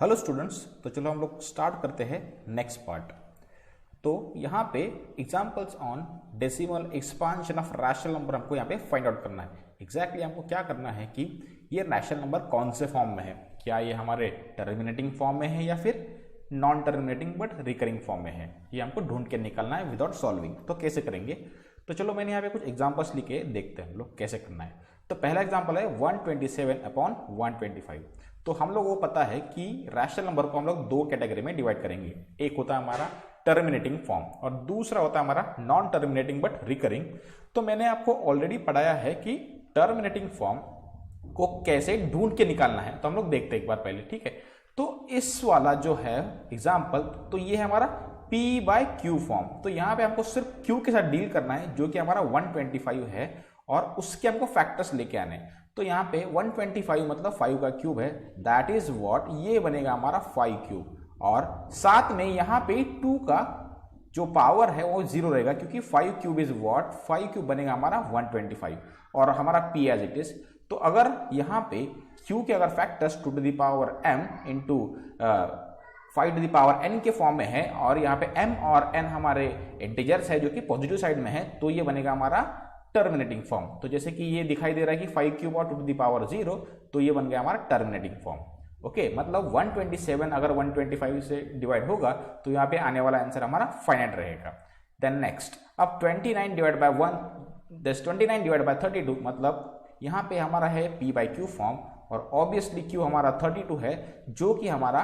Hello students, तो चलो हम लोग स्टार्ट करते हैं नेक्स्ट पार्ट। तो यहाँ पे examples on decimal expansion of rational number हमको यहाँ पे फाइंड आउट करना है। एग्जैक्टली हमको क्या करना है कि ये रैशनल नंबर कौन से फॉर्म में है, क्या ये हमारे टर्मिनेटिंग फॉर्म में है या फिर non terminating but recurring form में है, ये हमको ढूंढ के निकालना है विदाउट सॉल्विंग। तो कैसे करेंगे, तो चलो मैंने यहाँ पे कुछ एग्जाम्पल्स लिखे, देखते हैं हम लोग कैसे करना है। तो पहला एग्जाम्पल है 127/125। तो हम लोग को पता है कि रैशनल नंबर को हम लोग दो कैटेगरी में डिवाइड करेंगे, एक होता है हमारा टर्मिनेटिंग फॉर्म और दूसरा होता है हमारा नॉन टर्मिनेटिंग बट रिकरिंग। तो मैंने आपको ऑलरेडी पढ़ाया है कि टर्मिनेटिंग फॉर्म को कैसे ढूंढ के निकालना है, तो हम लोग देखते हैं एक बार पहले, ठीक है। तो इस वाला जो है एग्जाम्पल, तो ये है हमारा P/Q फॉर्म। तो यहाँ पे हमको सिर्फ Q के साथ डील करना है जो कि हमारा 125 है और उसके हमको फैक्टर्स लेके आने हैं। तो यहाँ पे 125 मतलब 5 का क्यूब है, दैट इज व्हाट, ये बनेगा हमारा 5 क्यूब और साथ में यहाँ पे 2 का जो पावर है वो 0 रहेगा क्योंकि 5 क्यूब इज व्हाट, 5 क्यूब बनेगा हमारा 125 और हमारा P एज इट इज। तो अगर यहाँ पे Q के अगर factors 2 to the power m into 5 to the power n के फॉर्म में है और यहाँ पे m और n हमारे इंटीजर्स है जो कि पॉजिटिव साइड में है, तो ये बनेगा हमारा टर्मिनेटिंग फॉर्म। तो जैसे कि ये दिखाई दे रहा है कि 5 क्यूब और 2 to the power 0, तो ये बन गया हमारा टर्मिनेटिंग फॉर्म। ओके, मतलब 127 अगर 125 से डिवाइड होगा तो यहाँ पे आने वाला आंसर हमारा फाइनाइट रहेगा। देन नेक्स्ट, अब 29 डिवाइड बाय 32 मतलब यहाँ पे हमारा है P/Q फॉर्म और ऑब्वियसली Q हमारा 32 है जो कि हमारा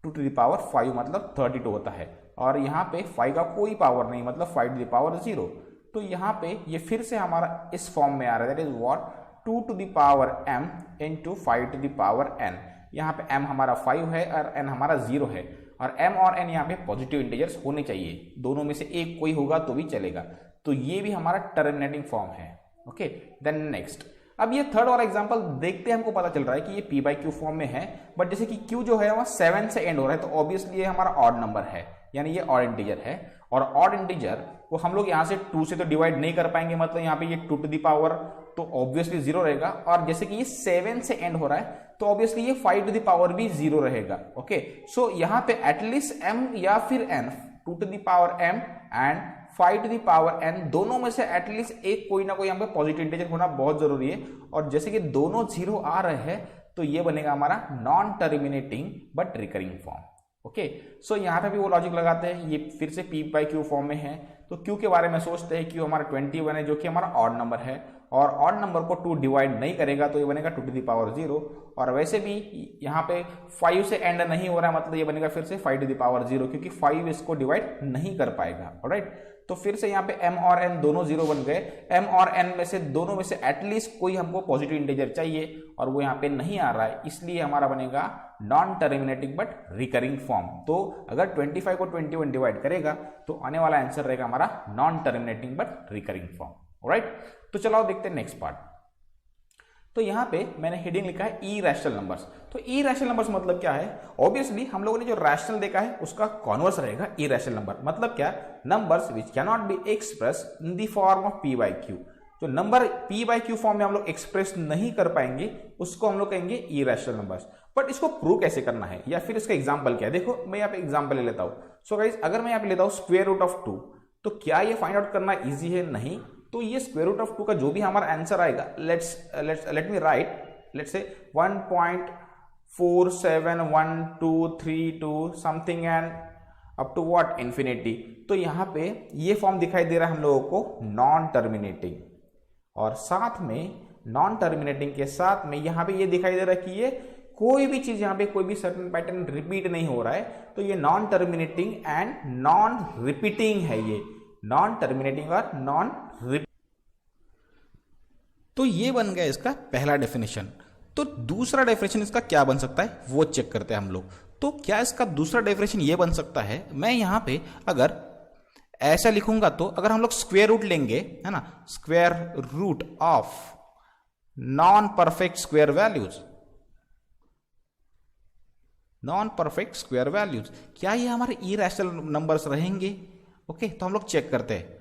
2 to the power 5 मतलब 32 होता है और यहाँ पे 5 का कोई पावर नहीं मतलब 5 to the power 0। तो यहाँ पे ये फिर से हमारा इस फॉर्म में आ रहा है, that is what, 2 to the power m into 5 to the power n। यहाँ पे m हमारा 5 है और n हमारा 0 है और m और n यहाँ पे पॉजिटिव इंटीजर्स होने चाहिए, दोनों में से एक कोई होगा तो भी चलेगा। तो ये भी हमारा टर्मिनेटिंग फॉर्म है। ओके, देन नेक्स्ट, अब ये थर्ड वाला एग्जांपल देखते हैं, हमको पता चल रहा है कि ये P/Q फॉर्म में है, बट जैसे कि Q जो है वह 7 से एंड हो रहा है तो ऑब्वियसली ये हमारा ऑड नंबर है, यानी ये ऑड इंटीजर है और ऑड इंटीजर को हम लोग यहाँ से 2 से तो डिवाइड नहीं कर पाएंगे, मतलब यहाँ पे ये 2 to the power तो ऑब्वियसली 0 रहेगा और जैसे कि ये 7 से एंड हो रहा है तो ऑब्वियसली ये 5 to the power भी 0 रहेगा। ओके, सो यहाँ पे एटलीस्ट m या फिर n, 2 to the power m and 5 to the power n, दोनों में से एटलीस्ट एक कोई ना कोई यहाँ पे पॉजिटिव इंटीजर होना बहुत जरूरी है और जैसे कि दोनों 0 आ रहे हैं तो ये बनेगा हमारा non terminating but recurring form. Okay, so यहाँ पे भी वो लॉजिक लगाते हैं, ये फिर से P/Q फॉर्म में है तो Q के बारे में सोचते हैं, Q हमारा 21 है जो कि हमारा ऑड नंबर है और ऑड नंबर को 2 डिवाइड नहीं करेगा तो ये बनेगा 2 to the power 0 और वैसे भी यहाँ पे 5 से एंड नहीं हो रहा है मतलब ये बनेगा फिर से 5 to the power 0 क्योंकि 5 इसको डिवाइड नहीं कर पाएगा। ऑलराइट, तो फिर से यहाँ पे m और n दोनों 0 बन गए, m और n में से दोनों में से एटलीस्ट कोई हमको पॉजिटिव इंटीजर चाहिए और वो यहाँ पे नहीं आ रहा है, इसलिए हमारा बनेगा non terminating but recurring form. तो अगर 25 को 21 डिवाइड करेगा तो आने वाला आंसर रहेगा हमारा non terminating but recurring form. Alright, तो चलो देखते हैं नेक्स्ट पार्ट। तो यहाँ पे मैंने हेडिंग लिखा है इरैशनल नंबर्स। तो इरैशनल नंबर्स मतलब क्या है, ऑब्वियसली हम लोगों ने जो रैशनल देखा है उसका कॉन्वर्स रहेगा इरैशनल नंबर। मतलब क्या, numbers which can not be express in the form of P/Q। जो नंबर P/Q फॉर्म में हम लोग एक्सप्रेस नहीं कर पाएंगे उसको हम लोग कहेंगे इरैशनल नंबर्स। बट इसको प्रूव कैसे करना है या फिर इसका एग्जाम्पल क्या है, देखो मैं यहाँ पे एग्जाम्पल ले लेता हूँ। सो गाइस, अगर मैं यहाँ पे लेता हूँ स्क्वायर रूट ऑफ 2, तो क्या ये फाइंड आउट करना इजी है? नहीं। तो ये स्क्वायर रूट ऑफ 2 का जो भी हमारा आंसर आएगा, let me right, let's say 1.471232 something and up to what, infinity. तो यहाँ पे ये फॉर्म दिखाई दे रहा है हम लोगों को नॉन टर्मिनेटिंग और साथ में नॉन टर्मिनेटिंग के साथ में यहाँ पे ये दिखाई दे रहा है कि ये कोई भी चीज यहाँ पे कोई भी सर्टेन पैटर्न रिपीट नहीं हो रहा है, तो ये non terminating and non repeating है, ये नॉन टर्मिनेटिंग और नॉन रिपीट। तो ये बन गया इसका पहला डेफिनेशन। तो दूसरा डेफिनेशन इसका क्या बन सकता है वो चेक करते हैं हम लोग। तो क्या इसका दूसरा डेफिनेशन ये बन सकता है, मैं यहाँ पे अगर ऐसा लिखूंगा तो अगर हम लोग स्क्वायर रूट लेंगे, है ना, square root of non perfect square values, non perfect square values, क्या ये हमारे इरैशनल नंबर्स रहेंगे? ओके, तो हम लोग चेक करते हैं।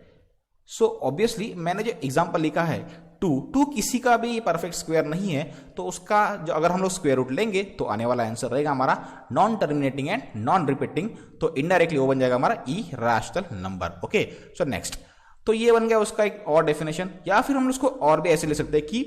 सो ऑब्वियसली मैंने जो एग्जांपल लिखा है टू किसी का भी परफेक्ट स्क्वायर नहीं है, तो उसका जो अगर हम लोग स्क्वायर रूट लेंगे तो आने वाला आंसर रहेगा हमारा non terminating and non repeating, तो इनडायरेक्टली वो बन जाएगा हमारा irrational number. Okay, so next, तो ये बन गया उसका एक और डेफिनेशन। या फिर हम उसको और भी ऐसे ले सकते हैं कि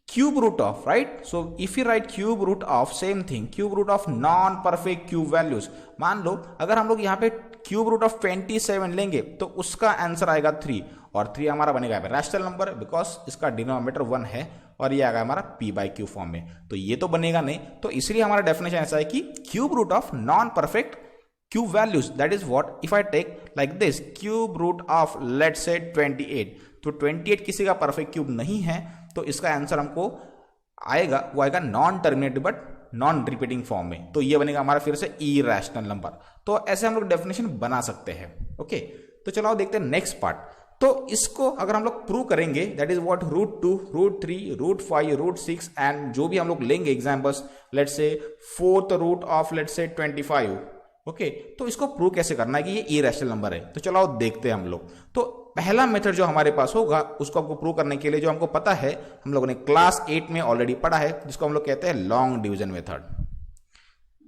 cube root of, right, so if you write cube root of same thing, cube root of non perfect cube values, मान लो अगर हम लोग यहाँ पे क्यूब रूट ऑफ 27 लेंगे तो उसका आंसर आएगा 3, और 3 हमारा बनेगा रैशनल नंबर बिकॉज इसका डिनोमिनेटर 1 है और ये आएगा हमारा p बाई क्यू फॉर्म में, तो ये तो बनेगा नहीं। तो इसलिए हमारा डेफिनेशन ऐसा है कि cube root of non perfect cube values, that is what if I take like this, cube root of let's say 28, तो 28 किसी का परफेक्ट क्यूब नहीं है, तो इसका आंसर हमको आएगा, वो आएगा non terminative but non repeating form में, तो ये बनेगा हमारा फिर से इरेशनल नंबर। तो ऐसे हम लोग डेफिनेशन बना सकते हैं। ओके, तो चलो देखते हैं नेक्स्ट पार्ट। तो इसको अगर हम लोग प्रूव करेंगे, दैट इज व्हाट √2, √3, √5, √6 एंड जो भी हम लोग लेंगे examples, let's say 4th root of let's से 25। ओके, तो इसको प्रूव कैसे करना है कि ये इरेशनल नंबर है, तो चलो देखते हैं हम लोग। तो पहला मेथड जो हमारे पास होगा उसको आपको प्रूव करने के लिए जो हमको पता है, हम लोगों ने क्लास 8 में ऑलरेडी पढ़ा है, जिसको हम लोग कहते हैं लॉन्ग डिवीजन मेथड।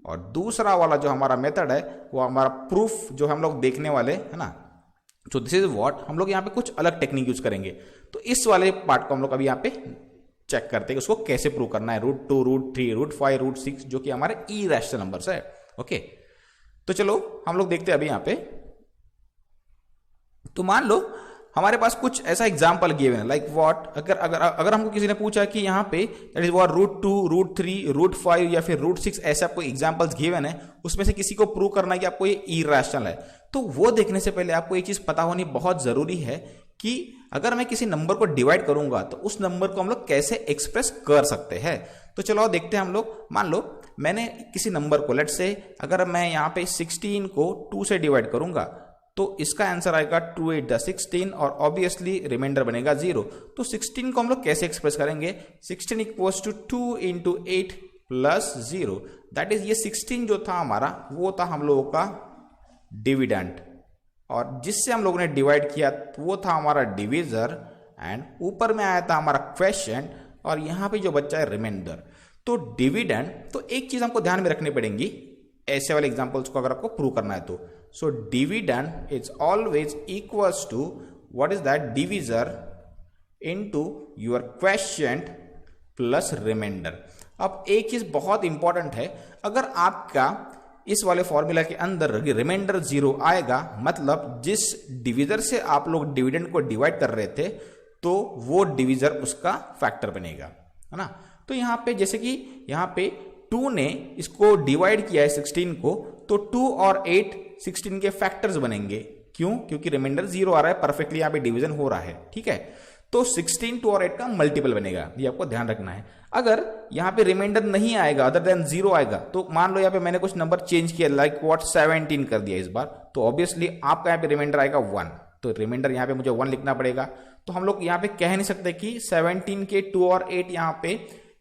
और दूसरा वाला जो हमारा मेथड है वो हमारा प्रूफ जो हम लोग देखने वाले है ना, तो दिस इज व्हाट, हम लोग यहाँ पे कुछ अलग टेक्निक यूज करेंगे। तो इस वाले पार्ट को हम लोग अभी यहाँ पे चेक करते हैं कि उसको कैसे प्रूव करना है, √2, √3, √5, √6 जो कि हमारे इरेशनल नंबर्स है। ओके, तो चलो हम लोग देखते हैं अभी यहाँ पे। तो मान लो हमारे पास कुछ ऐसा एग्जाम्पल गिवन है, लाइक व्हाट, अगर हमको किसी ने पूछा कि यहाँ पे दैट इज व्हाट √2, √3, √5 या फिर √6 ऐसे आपको एग्जाम्पल्स गिवन है, उसमें से किसी को प्रूव करना है कि आपको ये इरेशनल है, तो वो देखने से पहले आपको एक चीज पता होनी बहुत जरूरी है कि अगर मैं किसी नंबर को डिवाइड करूंगा तो उस नंबर को हम लोग कैसे एक्सप्रेस कर सकते हैं। तो चलो देखते हैं हम लोग। मान लो मैंने किसी नंबर को, लेट्स से अगर मैं यहाँ पे 16 को 2 से डिवाइड करूंगा तो इसका आंसर आएगा 2 8 16 और ऑब्वियसली रिमाइंडर बनेगा 0। तो 16 को हम लोग कैसे एक्सप्रेस करेंगे, 16 इक्वल्स टू 2 × 8 + 0, दैट इज ये 16 जो था हमारा वो था हम लोगों का डिविडेंड, और जिससे हम लोगों ने डिवाइड किया वो था हमारा डिविजर, एंड ऊपर में आया था हमारा क्वेश्चन, और यहाँ पे जो बच्चा है रिमाइंडर। तो डिविडेंड, तो एक चीज हमको ध्यान में रखनी पड़ेगी ऐसे वाले एग्जांपल्स को अगर आपको प्रूव करना है तो। So dividend is always equals to what is that, divisor into your quotient plus remainder. अब एक चीज बहुत इंपॉर्टेंट है, अगर आपका इस वाले फॉर्मूला के अंदर रिमाइंडर 0 आएगा, मतलब जिस डिविजर से आप लोग डिविडेंड को डिवाइड कर रहे थे तो वो डिविजर उसका फैक्टर बनेगा, है ना। तो यहाँ पे जैसे कि यहाँ पे 2 ने इसको डिवाइड किया है 16 को, तो 2 और 8 16 के फैक्टर्स बनेंगे। क्यों? क्योंकि रिमाइंडर 0 आ रहा है, परफेक्टली यहाँ पे डिवीजन हो रहा है, ठीक है। तो 16 2 और 8 का मल्टीपल बनेगा, ये आपको ध्यान रखना है। अगर यहाँ पे रिमाइंडर नहीं आएगा, अदर देन 0 आएगा, तो मान लो यहाँ पे मैंने कुछ नंबर चेंज किया, लाइक व्हाट 17 कर दिया इस बार, तो ऑब्वियसली आपका यहाँ पे रिमाइंडर आएगा 1, तो रिमाइंडर यहाँ पे मुझे 1 लिखना पड़ेगा। तो हम लोग यहाँ पे कह नहीं सकते कि 17 के 2 और 8 यहाँ पे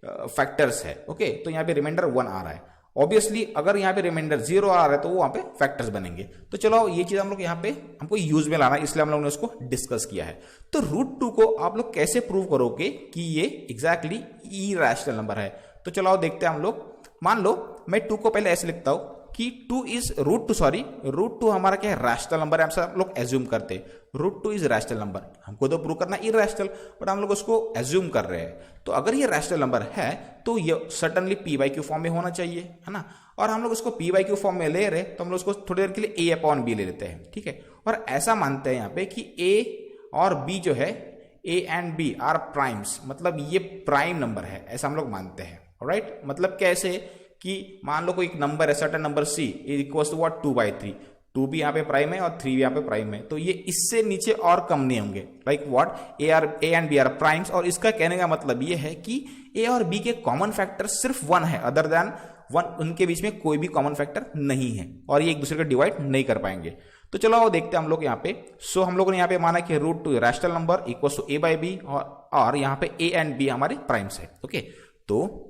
फैक्टर्स है, ओके। तो यहाँ पे रिमाइंडर 1 आ रहा है, ऑब्वियसली अगर यहाँ पे रिमाइंडर 0 आ रहा है तो वो वहां पे फैक्टर्स बनेंगे। तो चलो ये चीज हम लोग यहाँ पे हमको यूज में लाना है, इसलिए हम लोग ने उसको डिस्कस किया है। तो √2 को आप लोग कैसे प्रूव करोगे कि ये एग्जैक्टली इरेशनल नंबर है, तो चलो देखते हैं हम लोग। मान लो मैं 2 को पहले ऐसे लिखता हूं कि 2 इज √2 हमारा क्या है, रैशनल नंबर है, हमसे हम लोग एज्यूम करते √2 इज रैशनल नंबर। हमको तो प्रूव करना इरेशनल, बट हम लोग उसको एज्यूम कर रहे हैं। तो अगर ये रैशनल नंबर है तो ये सर्टनली p/q फॉर्म में होना चाहिए, है ना। और हम लोग उसको p/q फॉर्म में ले रहे, तो हम लोग उसको थोड़ी देर के लिए a/b ले लेते हैं, ठीक है। और ऐसा मानते हैं यहाँ पे कि a और b जो है, a and b are primes, मतलब ये प्राइम नंबर है, ऐसा हम लोग मानते हैं, ऑलराइट। मतलब कैसे कि मान लो कोई एक नंबर है, certain number c equals to what 2/3, 2 भी यहाँ पे प्राइम है और 3 भी यहाँ पे प्राइम है, तो ये इससे नीचे और कम नहीं होंगे, like what a and b are primes. और इसका कहने का मतलब ये है कि a और b के कॉमन फैक्टर सिर्फ 1 है, अदर देन 1 उनके बीच में कोई भी कॉमन फैक्टर नहीं है, और ये एक दूसरे को डिवाइड नहीं कर पाएंगे। तो चलो वो देखते हैं हम लोग यहाँ पे। सो हम लोगों ने यहाँ पे माना कि √2 rational number equals to a/b, और यहाँ पे a एंड b हमारे प्राइम्स है, ओके। तो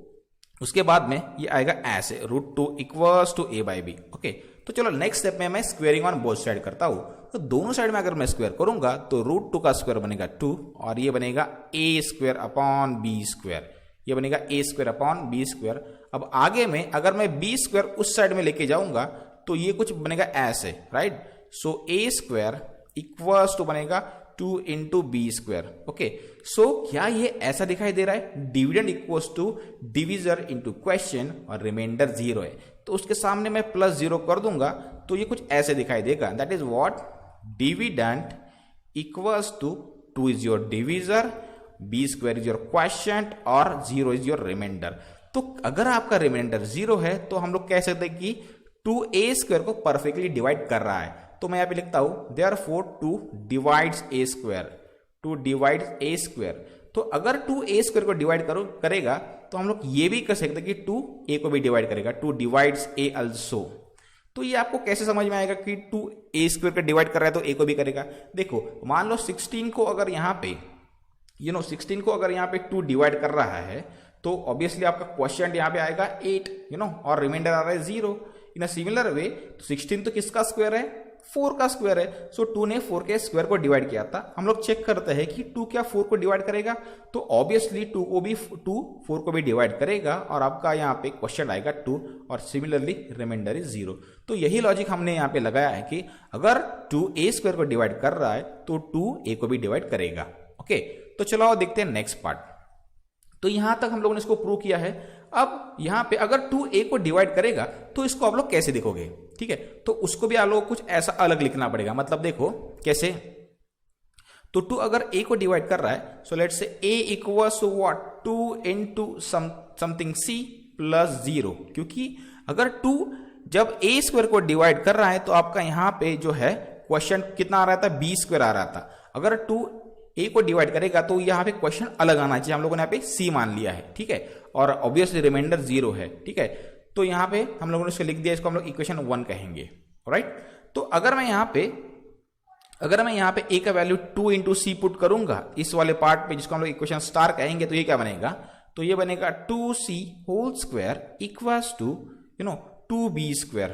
उसके बाद में ये आएगा ऐसे √2 इक्वल्स टू a/b, ओके। तो चलो नेक्स्ट स्टेप में मैं स्क्वेयरिंग ऑन बोथ साइड करता हूं। तो दोनों साइड में अगर मैं स्क्वायर करूंगा तो √2 का स्क्वायर बनेगा 2 और ये बनेगा a² अपॉन b², ये बनेगा a² अपॉन b²। अब आगे में अगर मैं b² उस साइड में लेके जाऊंगा तो ये कुछ बनेगा ऐसे, right. So a² equals to बनेगा 2 इंटू b²। ओके, सो क्या ये ऐसा दिखाई दे रहा है? Dividend equals to divisor into quotient और रिमाइंडर 0 है, तो उसके सामने मैं +0 कर दूंगा तो ये कुछ ऐसे दिखाई देगा। That is what dividend equals to 2 is your divisor, b² is your quotient और 0 इज योर रिमाइंडर। तो अगर आपका रिमाइंडर 0 है तो हम लोग कह सकते हैं कि 2a² को परफेक्टली डिवाइड कर रहा है। तो मैं यहां पे लिखता हूं therefore 2 divides a², 2 divides a²। तो अगर 2a² को डिवाइड करेगा तो हम लोग ये भी कर सकते हैं कि 2a को भी डिवाइड करेगा, 2 डिवाइड्स a also। तो ये आपको कैसे समझ में आएगा कि 2a² को डिवाइड कर रहा है तो a को भी करेगा? देखो, मान लो 16 को अगर यहाँ पे 16 को अगर यहाँ पे 2 डिवाइड कर रहा है तो ऑब्वियसली आपका क्वेश्चन यहाँ पे आएगा 8, और रिमाइंडर आ रहा है 0। इन अ सिमिलर वे 16 तो किसका स्क्वायर है? 4 का स्क्वायर है। सो 2 ने 4 के स्क्वायर को डिवाइड किया था। हम लोग चेक करते हैं कि 2 क्या 4 को डिवाइड करेगा? तो ऑब्वियसली 2 4 को भी डिवाइड करेगा और आपका यहाँ पे क्वेश्चन आएगा 2 और सिमिलरली रिमाइंडर इज 0। तो यही लॉजिक हमने यहाँ पे लगाया है कि अगर 2a² को डिवाइड कर रहा है तो 2a को भी डिवाइड करेगा। ओके, तो चलो आओ देखते हैं नेक्स्ट पार्ट। तो यहां तक हम लोगों ने इसको प्रूव किया है। अब यहां पे अगर 2a को डिवाइड करेगा तो इसको आप लोग कैसे देखोगे? ठीक है, तो उसको भी आप लोग कुछ ऐसा अलग लिखना पड़ेगा। मतलब देखो कैसे, तो 2 अगर a को डिवाइड कर रहा है so let's say a equals to what 2 into something c plus 0, क्योंकि अगर 2 जब a² को डिवाइड कर रहा है तो आपका यहां पे जो है क्वेश्चन कितना आ रहा था? b² आ रहा था। अगर 2 a को डिवाइड करेगा तो यहाँ पे क्वेश्चन अलग आना चाहिए। हम लोगों ने यहाँ पे c मान लिया है, ठीक है, और ऑब्वियसली रिमाइंडर 0 है, ठीक है। तो यहाँ पे हम लोगों ने इसको लिख दिया, इसको हम लोग इक्वेशन 1 कहेंगे, राइट। तो अगर मैं यहाँ पे a का वैल्यू 2 इंटू सी पुट करूंगा इस वाले पार्ट पे जिसको हम लोग इक्वेशन स्टार कहेंगे, तो ये क्या बनेगा? तो ये बनेगा 2c whole square equals to 2b²।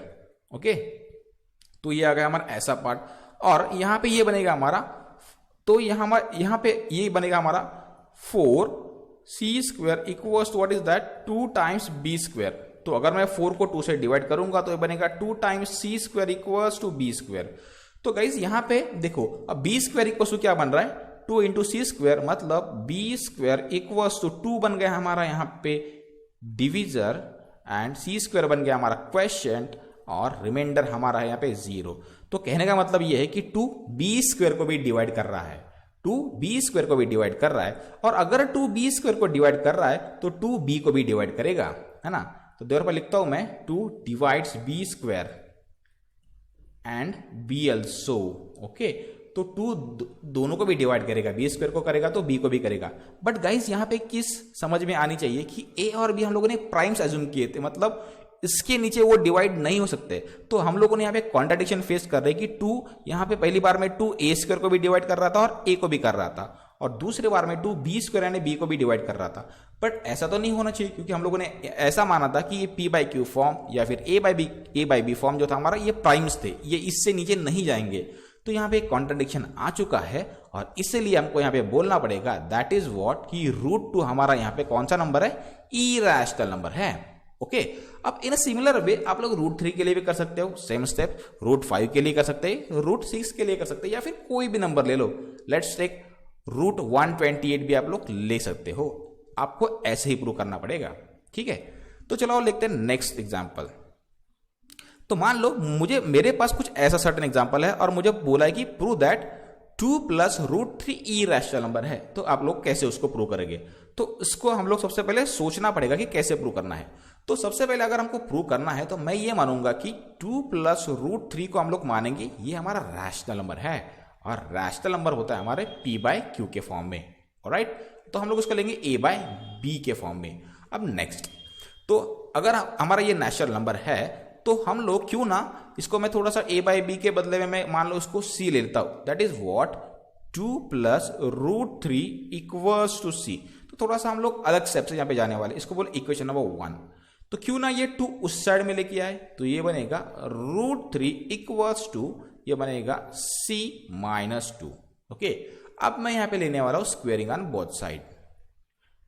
Okay, तो ये आ गया हमारा ऐसा पार्ट। और यहाँ पे ये बनेगा हमारा, तो यहाँ पे ये बनेगा हमारा 4c² equals to what is that 2 times b²। तो अगर मैं 4 को 2 से डिवाइड करूंगा तो ये बनेगा 2 times c² equals to b²। तो गाइस यहाँ पे देखो, अब b² इक्वल्स टू क्या बन रहा है? 2 इंटू c², मतलब b² इक्वल्स टू 2 बन गया हमारा यहाँ पे डिविजर एंड c² बन गया हमारा क्वेश्चन और रिमाइंडर हमारा है यहाँ पे 0। तो कहने का मतलब ये है कि 2b² को भी डिवाइड कर रहा है, 2b² को भी डिवाइड कर रहा है। और अगर 2b² को डिवाइड कर रहा है तो 2b को भी डिवाइड करेगा, है ना। तो देयर पर लिखता हूं मैं 2 divides b² and b also। Okay, तो 2 दोनों को भी डिवाइड करेगा, b² को करेगा तो b को भी करेगा। बट गाइस यहाँ पे किस समझ में आनी चाहिए कि a और b हम लोगों ने प्राइम्स एज्यूम किए थे, मतलब इसके नीचे वो डिवाइड नहीं हो सकते। तो हम लोगों ने यहाँ पे कॉन्ट्रडिक्शन फेस कर रहे हैं कि 2 यहाँ पे पहली बार में 2a² को भी डिवाइड कर रहा था और a को भी कर रहा था, और दूसरी बार में 2b² यानी b को भी डिवाइड कर रहा था। बट ऐसा तो नहीं होना चाहिए, क्योंकि हम लोगों ने ऐसा माना था कि ये p/q फॉर्म या फिर a/b फॉर्म जो था हमारा, ये प्राइम्स थे, ये इससे नीचे नहीं जाएंगे। तो यहाँ पे एक कॉन्ट्रडिक्शन आ चुका है और इसलिए हमको यहाँ पे बोलना पड़ेगा दैट इज व्हाट कि √2 हमारा यहाँ पे कौन सा नंबर है? इरैशनल नंबर है। ओके, अब इन सिमिलर वे आप लोग √3 के लिए भी कर सकते हो, सेम स्टेप √5 के लिए कर सकते हैं, √6 के लिए कर सकते हैं, या फिर कोई भी नंबर ले लो। लेट्स टेक √128 भी आप लोग ले सकते हो। आपको ऐसे ही प्रूव करना पड़ेगा, ठीक है। तो चलो लिखते हैं नेक्स्ट एग्जांपल। तो मान लो मेरे पास कुछ ऐसा सर्टेन एग्जांपल है और मुझे बोला है कि प्रूव दैट 2 + √3 इरैशनल नंबर है। तो आप लोग कैसे उसको प्रूव करेंगे? तो इसको हम लोग सबसे पहले सोचना पड़ेगा कि कैसे प्रूव करना है। तो सबसे पहले अगर हमको प्रूव करना है तो मैं ये मानूंगा कि 2 + √3 को हम लोग मानेंगे ये हमारा रैशनल नंबर है, और रैशनल नंबर होता है हमारे p/q के फॉर्म में, ऑलराइट। तो हम लोग उसको लेंगे a/b के फॉर्म में। अब नेक्स्ट, तो अगर हमारा ये नेचुरल नंबर है तो हम लोग क्यों ना इसको मैं थोड़ा सा a/b के बदले में मैं मान लो इसको c ले लेता हूं। That is what 2 + √3 equals to c। तो थोड़ा सा हम लोग अलग स्टेप से यहाँ पे जाने वाले, इसको बोले इक्वेशन नंबर 1। तो तो क्यों ना ये 2 उस साइड में लेके आए, तो ये बनेगा √3 इक्वल्स टू, ये बनेगा c माइनस 2। ओके, अब मैं यहां पे लेने वाला हूं स्क्वेयरिंग ऑन बोथ साइड।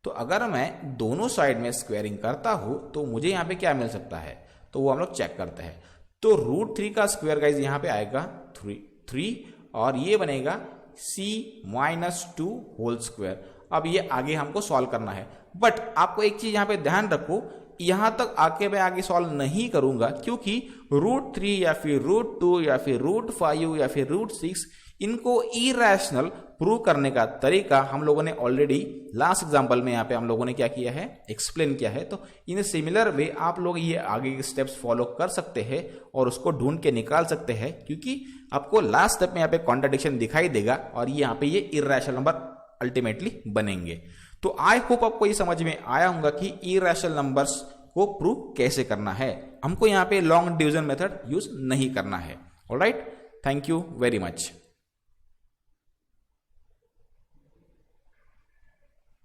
तो अगर मैं दोनों साइड में स्क्वेयरिंग करता हूं तो मुझे यहां पे क्या मिल सकता है, तो वो हम लोग चेक करते हैं। तो √3 का स्क्वायर गाइज यहां पे आएगा 3 और ये बनेगा c माइनस 2 होल स्क्वायर। अब ये आगे हमको सॉल्व करना है, बट आपको एक चीज यहां पे ध्यान रखो, यहां तक आके मैं आगे सॉल्व नहीं करूंगा, क्योंकि √3 या फिर √2 या फिर √5 या फिर √6 इनको इरेशनल प्रूव करने का तरीका हम लोगों ने ऑलरेडी लास्ट एग्जांपल में यहाँ पे हम लोगों ने क्या किया है, एक्सप्लेन किया है। तो इन सिमिलर वे आप लोग ये आगे के स्टेप्स फॉलो कर सकते हैं और उसको ढूंढ के निकाल सकते हैं, क्योंकि आपको लास्ट स्टेप में यहाँ पे कॉन्ट्रडिक्शन दिखाई देगा और ये यहाँ पे ये इरेशनल नंबर अल्टीमेटली बनेंगे। तो आई होप आपको ये समझ में आया होगा कि इरेशनल नंबर्स को प्रूव कैसे करना है। हमको यहाँ पे लॉन्ग डिवीजन मेथड यूज नहीं करना है। Alright, thank you very much.